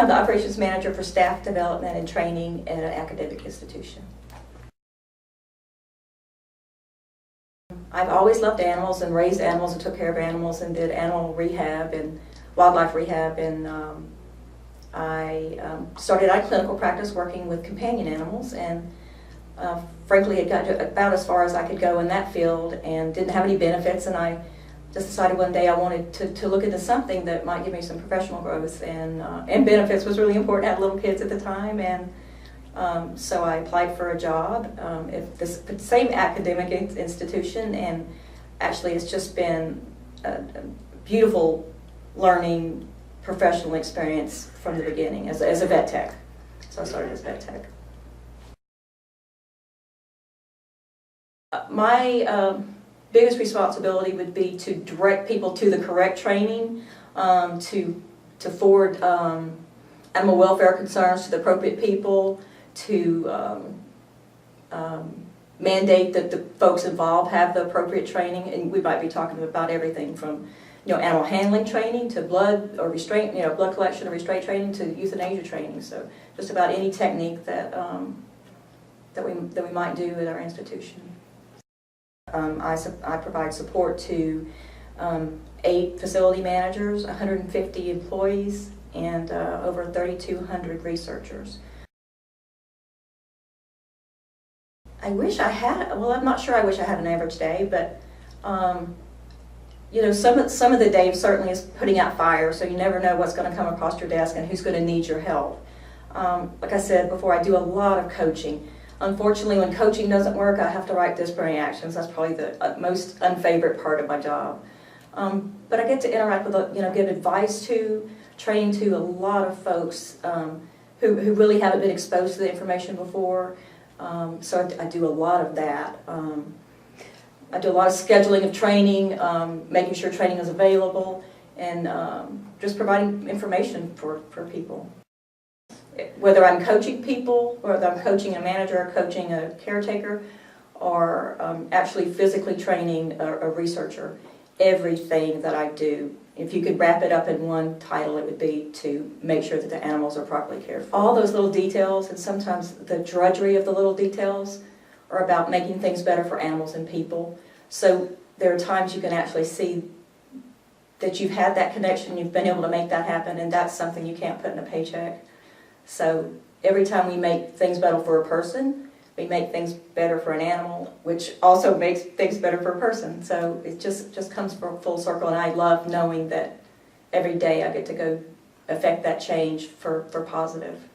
I'm the operations manager for staff development and training at an academic institution. I've always loved animals and raised animals and took care of animals and did animal rehab and wildlife rehab, and I started out clinical practice working with companion animals, and frankly it got to about as far as I could go in that field and didn't have any benefits, and I just decided one day I wanted to look into something that might give me some professional growth, and benefits was really important. I had little kids at the time, and so I applied for a job at the same academic institution, and actually it's just been a beautiful learning professional experience from the beginning as a vet tech. So I started as vet tech. My biggest responsibility would be to direct people to the correct training, to forward animal welfare concerns to the appropriate people, to mandate that the folks involved have the appropriate training, and we might be talking about everything from animal handling training to blood or restraint, blood collection or restraint training to euthanasia training. So just about any technique that that we might do at our institution. I provide support to 8 facility managers, 150 employees, and over 3,200 researchers. I wish I had, well, I'm not sure I wish I had an average day, but some of the day certainly is putting out fires, so you never know what's going to come across your desk and who's going to need your help. Like I said before, I do a lot of coaching. Unfortunately, when coaching doesn't work, I have to write disciplinary actions. That's probably the most unfavorite part of my job. But I get to interact with, give advice to, train to a lot of folks who really haven't been exposed to the information before. So I do a lot of that. I do a lot of scheduling of training, making sure training is available, and just providing information for people. Whether I'm coaching people, or whether I'm coaching a manager or coaching a caretaker, or actually physically training a researcher, everything that I do, if you could wrap it up in one title, it would be to make sure that the animals are properly cared for. All those little details, and sometimes the drudgery of the little details, are about making things better for animals and people. So there are times you can actually see that you've had that connection, you've been able to make that happen, and that's something you can't put in a paycheck. So every time we make things better for a person, we make things better for an animal, which also makes things better for a person. So it just comes full circle, and I love knowing that every day I get to go affect that change for positive.